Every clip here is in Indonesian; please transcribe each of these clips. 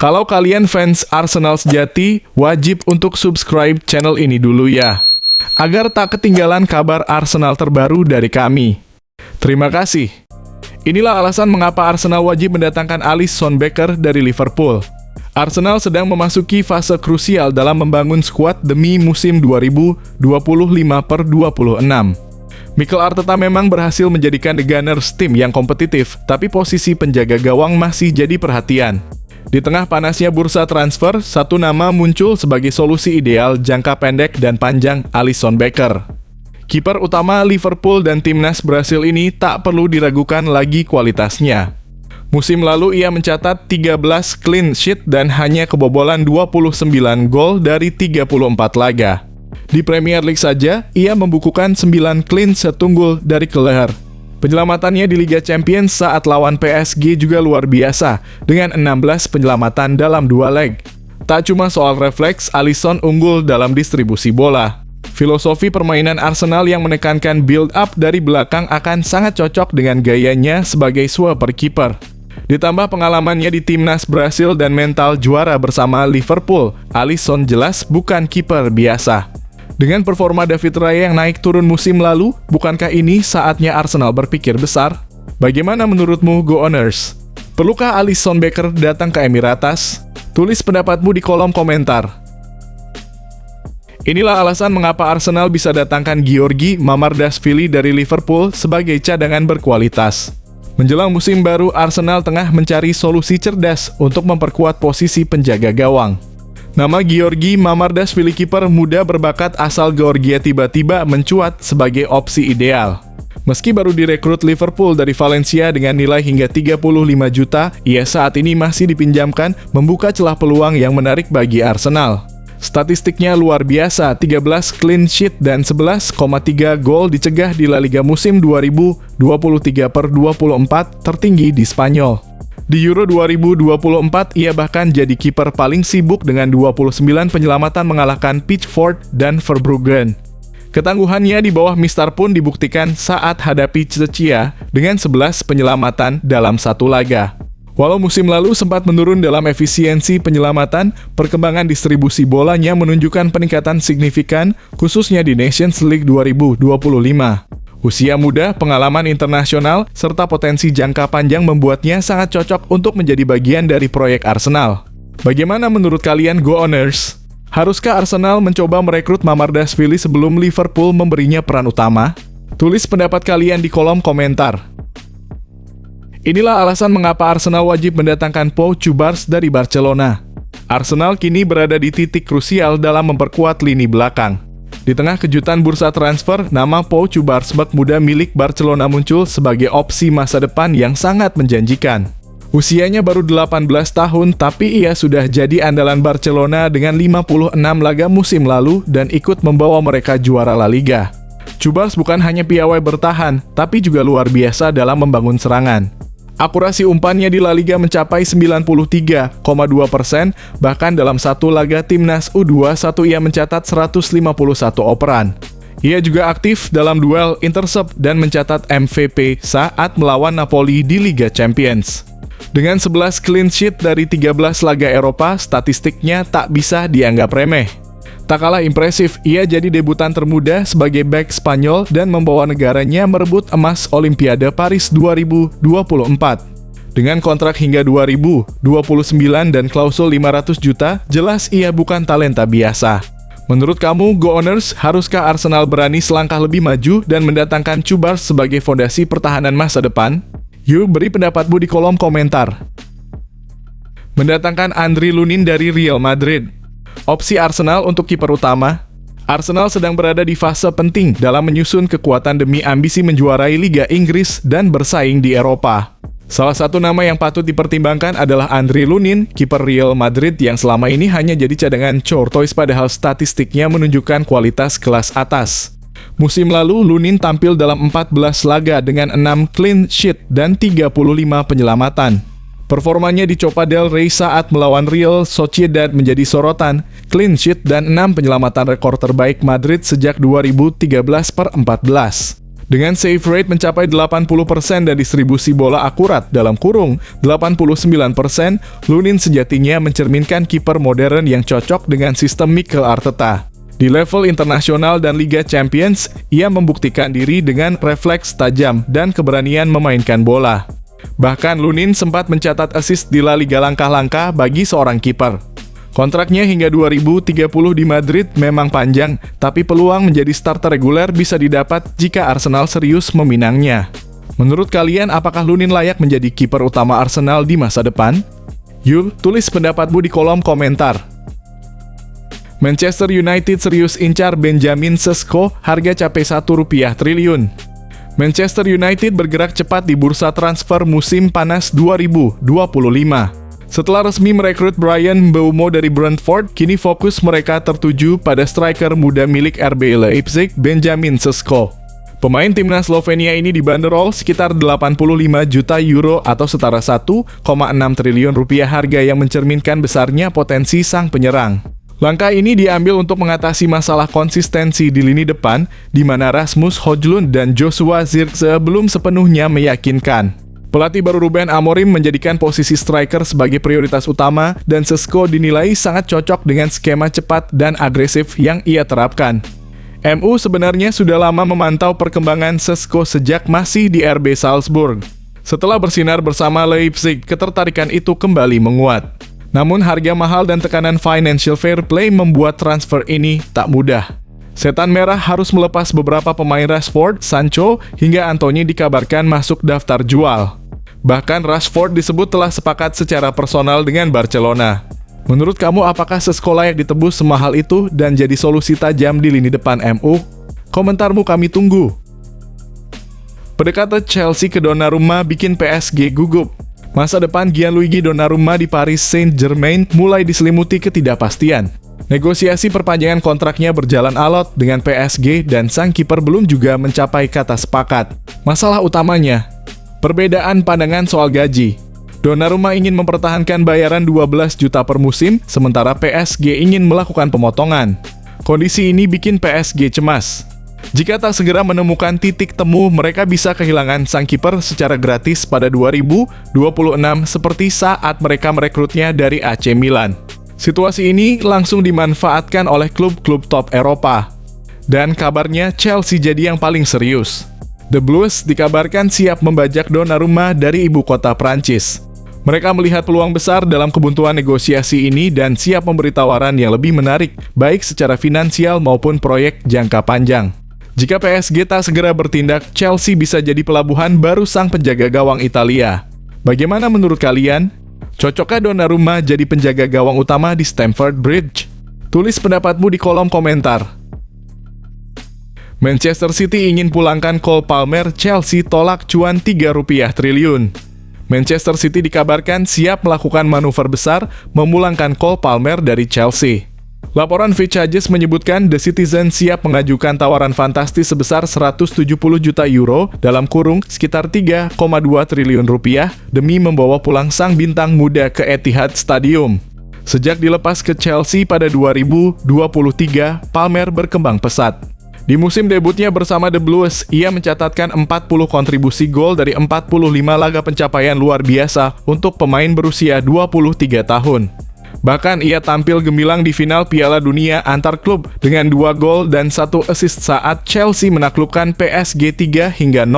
Kalau kalian fans Arsenal sejati, wajib untuk subscribe channel ini dulu ya, agar tak ketinggalan kabar Arsenal terbaru dari kami. Terima kasih. Inilah alasan mengapa Arsenal wajib mendatangkan Alisson Becker dari Liverpool. Arsenal sedang memasuki fase krusial dalam membangun skuad demi musim 2025/26. Mikel Arteta memang berhasil menjadikan The Gunners tim yang kompetitif, tapi posisi penjaga gawang masih jadi perhatian. Di tengah panasnya bursa transfer, satu nama muncul sebagai solusi ideal jangka pendek dan panjang, Alisson Becker. Kiper utama Liverpool dan timnas Brasil ini tak perlu diragukan lagi kualitasnya. Musim lalu ia mencatat 13 clean sheet dan hanya kebobolan 29 gol dari 34 laga. Di Premier League saja, ia membukukan 9 clean setunggul dari Kelleher. Penyelamatannya di Liga Champions saat lawan PSG juga luar biasa, dengan 16 penyelamatan dalam 2 leg. Tak cuma soal refleks, Alisson unggul dalam distribusi bola. Filosofi permainan Arsenal yang menekankan build-up dari belakang akan sangat cocok dengan gayanya sebagai sweeper kiper. Ditambah pengalamannya di timnas Brasil dan mental juara bersama Liverpool, Alisson jelas bukan kiper biasa. Dengan performa David Raya yang naik turun musim lalu, bukankah ini saatnya Arsenal berpikir besar? Bagaimana menurutmu, Gunners? Perlukah Alisson Becker datang ke Emirates? Tulis pendapatmu di kolom komentar. Inilah alasan mengapa Arsenal bisa datangkan Giorgi Mamardashvili dari Liverpool sebagai cadangan berkualitas. Menjelang musim baru, Arsenal tengah mencari solusi cerdas untuk memperkuat posisi penjaga gawang. Nama Giorgi Mamardashvili, kiper muda berbakat asal Georgia, tiba-tiba mencuat sebagai opsi ideal. Meski baru direkrut Liverpool dari Valencia dengan nilai hingga 35 juta, ia saat ini masih dipinjamkan, membuka celah peluang yang menarik bagi Arsenal. Statistiknya luar biasa, 13 clean sheet dan 11,3 gol dicegah di La Liga musim 2023/24, tertinggi di Spanyol. Di Euro 2024, ia bahkan jadi kiper paling sibuk dengan 29 penyelamatan mengalahkan Pickford dan Verbruggen. Ketangguhannya di bawah Mister pun dibuktikan saat hadapi Czechia dengan 11 penyelamatan dalam satu laga. Walau musim lalu sempat menurun dalam efisiensi penyelamatan, perkembangan distribusi bolanya menunjukkan peningkatan signifikan, khususnya di Nations League 2025. Usia muda, pengalaman internasional, serta potensi jangka panjang membuatnya sangat cocok untuk menjadi bagian dari proyek Arsenal. Bagaimana menurut kalian, Gunners? Haruskah Arsenal mencoba merekrut Mamardashvili sebelum Liverpool memberinya peran utama? Tulis pendapat kalian di kolom komentar. Inilah alasan mengapa Arsenal wajib mendatangkan Pau Cubarsí dari Barcelona. Arsenal kini berada di titik krusial dalam memperkuat lini belakang. Di tengah kejutan bursa transfer, nama Pau Cubarsí bek muda milik Barcelona muncul sebagai opsi masa depan yang sangat menjanjikan. Usianya baru 18 tahun, tapi ia sudah jadi andalan Barcelona dengan 56 laga musim lalu dan ikut membawa mereka juara La Liga. Cubarsí bukan hanya piawai bertahan, tapi juga luar biasa dalam membangun serangan. Akurasi umpannya di La Liga mencapai 93,2%, bahkan dalam satu laga timnas U21 ia mencatat 151 operan. Ia juga aktif dalam duel intercept dan mencatat MVP saat melawan Napoli di Liga Champions. Dengan 11 clean sheet dari 13 laga Eropa, statistiknya tak bisa dianggap remeh. Tak kalah impresif, ia jadi debutan termuda sebagai bek Spanyol dan membawa negaranya merebut emas Olimpiade Paris 2024. Dengan kontrak hingga 2029 dan klausul 500 juta, jelas ia bukan talenta biasa. Menurut kamu, Gunners, haruskah Arsenal berani selangkah lebih maju dan mendatangkan Cubarsí sebagai fondasi pertahanan masa depan? Yuk, beri pendapatmu di kolom komentar. Mendatangkan Andriy Lunin dari Real Madrid. Opsi Arsenal untuk kiper utama. Arsenal sedang berada di fase penting dalam menyusun kekuatan demi ambisi menjuarai Liga Inggris dan bersaing di Eropa. Salah satu nama yang patut dipertimbangkan adalah Andriy Lunin, kiper Real Madrid yang selama ini hanya jadi cadangan Courtois, padahal statistiknya menunjukkan kualitas kelas atas. Musim lalu, Lunin tampil dalam 14 laga dengan 6 clean sheet dan 35 penyelamatan. Performanya di Copa del Rey saat melawan Real Sociedad menjadi sorotan, clean sheet dan 6 penyelamatan rekor terbaik Madrid sejak 2013/14. Dengan save rate mencapai 80% dan distribusi bola akurat dalam kurung 89%, Lunin sejatinya mencerminkan kiper modern yang cocok dengan sistem Mikel Arteta. Di level internasional dan Liga Champions, ia membuktikan diri dengan refleks tajam dan keberanian memainkan bola. Bahkan Lunin sempat mencatat assist di La Liga langkah-langkah bagi seorang kiper. Kontraknya hingga 2030 di Madrid memang panjang, tapi peluang menjadi starter reguler bisa didapat jika Arsenal serius meminangnya. Menurut kalian, apakah Lunin layak menjadi kiper utama Arsenal di masa depan? Yuk, tulis pendapatmu di kolom komentar. Manchester United serius incar Benjamin Sesko, harga capai Rp1 triliun. Manchester United bergerak cepat di bursa transfer musim panas 2025. Setelah resmi merekrut Bryan Mbeumo dari Brentford, kini fokus mereka tertuju pada striker muda milik RB Leipzig, Benjamin Sesko. Pemain timnas Slovenia ini dibanderol sekitar 85 juta euro atau setara 1,6 triliun rupiah, harga yang mencerminkan besarnya potensi sang penyerang. Langkah ini diambil untuk mengatasi masalah konsistensi di lini depan, di mana Rasmus Højlund dan Joshua Zirkzee belum sepenuhnya meyakinkan. Pelatih baru Ruben Amorim menjadikan posisi striker sebagai prioritas utama, dan Sesko dinilai sangat cocok dengan skema cepat dan agresif yang ia terapkan. MU sebenarnya sudah lama memantau perkembangan Sesko sejak masih di RB Salzburg. Setelah bersinar bersama Leipzig, ketertarikan itu kembali menguat. Namun harga mahal dan tekanan financial fair play membuat transfer ini tak mudah. Setan Merah harus melepas beberapa pemain Rashford, Sancho, hingga Anthony dikabarkan masuk daftar jual. Bahkan Rashford disebut telah sepakat secara personal dengan Barcelona. Menurut kamu, apakah Sesko layak ditebus semahal itu dan jadi solusi tajam di lini depan MU? Komentarmu kami tunggu. Pendekatan Chelsea ke Donnarumma bikin PSG gugup. Masa depan Gianluigi Donnarumma di Paris Saint-Germain mulai diselimuti ketidakpastian. Negosiasi perpanjangan kontraknya berjalan alot dengan PSG dan sang kiper belum juga mencapai kata sepakat. Masalah utamanya, perbedaan pandangan soal gaji. Donnarumma ingin mempertahankan bayaran 12 juta per musim, sementara PSG ingin melakukan pemotongan. Kondisi ini bikin PSG cemas. Jika tak segera menemukan titik temu, mereka bisa kehilangan sang kiper secara gratis pada 2026 seperti saat mereka merekrutnya dari AC Milan. Situasi ini langsung dimanfaatkan oleh klub-klub top Eropa. Dan kabarnya Chelsea jadi yang paling serius. The Blues dikabarkan siap membajak Donnarumma dari ibu kota Prancis. Mereka melihat peluang besar dalam kebuntuan negosiasi ini dan siap memberi tawaran yang lebih menarik, baik secara finansial maupun proyek jangka panjang. Jika PSG tak segera bertindak, Chelsea bisa jadi pelabuhan baru sang penjaga gawang Italia. Bagaimana menurut kalian? Cocokkah Donnarumma jadi penjaga gawang utama di Stamford Bridge? Tulis pendapatmu di kolom komentar. Manchester City ingin pulangkan Cole Palmer, Chelsea tolak cuan Rp3 triliun. Manchester City dikabarkan siap melakukan manuver besar memulangkan Cole Palmer dari Chelsea. Laporan Fitchages menyebutkan The Citizen siap mengajukan tawaran fantastis sebesar 170 juta euro dalam kurung sekitar 3,2 triliun rupiah demi membawa pulang sang bintang muda ke Etihad Stadium. Sejak dilepas ke Chelsea pada 2023, Palmer berkembang pesat. Di musim debutnya bersama The Blues, ia mencatatkan 40 kontribusi gol dari 45 laga, pencapaian luar biasa untuk pemain berusia 23 tahun. Bahkan ia tampil gemilang di final Piala Dunia antar klub dengan 2 gol dan 1 assist saat Chelsea menaklukkan PSG 3-0.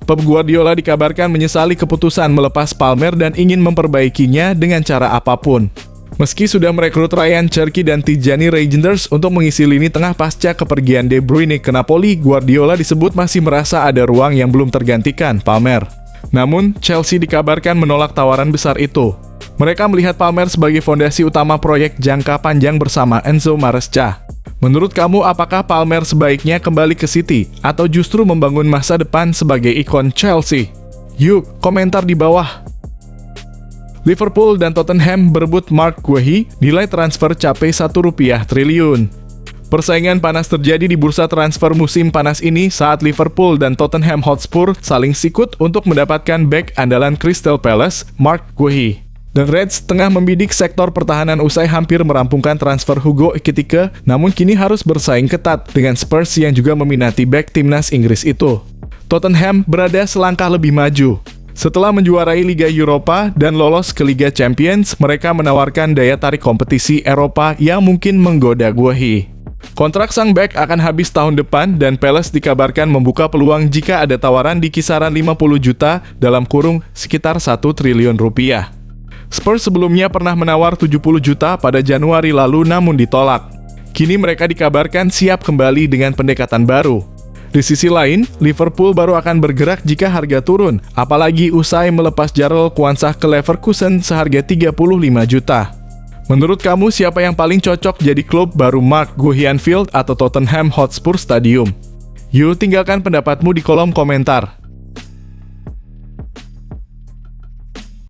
Pep Guardiola dikabarkan menyesali keputusan melepas Palmer dan ingin memperbaikinya dengan cara apapun. Meski sudah merekrut Ryan Cherki dan Tijani Reijnders untuk mengisi lini tengah pasca kepergian De Bruyne ke Napoli, Guardiola disebut masih merasa ada ruang yang belum tergantikan, Palmer. Namun, Chelsea dikabarkan menolak tawaran besar itu. Mereka melihat Palmer sebagai fondasi utama proyek jangka panjang bersama Enzo Maresca. Menurut kamu, apakah Palmer sebaiknya kembali ke City atau justru membangun masa depan sebagai ikon Chelsea? Yuk, komentar di bawah. Liverpool dan Tottenham berebut Mark Guehi, nilai transfer capai Rp1 triliun. Persaingan panas terjadi di bursa transfer musim panas ini saat Liverpool dan Tottenham Hotspur saling sikut untuk mendapatkan bek andalan Crystal Palace, Mark Guehi. The Reds tengah membidik sektor pertahanan usai hampir merampungkan transfer Hugo Ekitike, namun kini harus bersaing ketat dengan Spurs yang juga meminati bek timnas Inggris itu. Tottenham berada selangkah lebih maju. Setelah menjuarai Liga Eropa dan lolos ke Liga Champions, mereka menawarkan daya tarik kompetisi Eropa yang mungkin menggoda Guehi. Kontrak sang bek akan habis tahun depan dan Palace dikabarkan membuka peluang jika ada tawaran di kisaran 50 juta dalam kurung sekitar 1 triliun rupiah. Spurs sebelumnya pernah menawar 70 juta pada Januari lalu namun ditolak. Kini mereka dikabarkan siap kembali dengan pendekatan baru. Di sisi lain, Liverpool baru akan bergerak jika harga turun, apalagi usai melepas Jarell Quansah ke Leverkusen seharga 35 juta. Menurut kamu siapa yang paling cocok jadi klub baru Mark Guehi Anfield atau Tottenham Hotspur Stadium? Yuk tinggalkan pendapatmu di kolom komentar.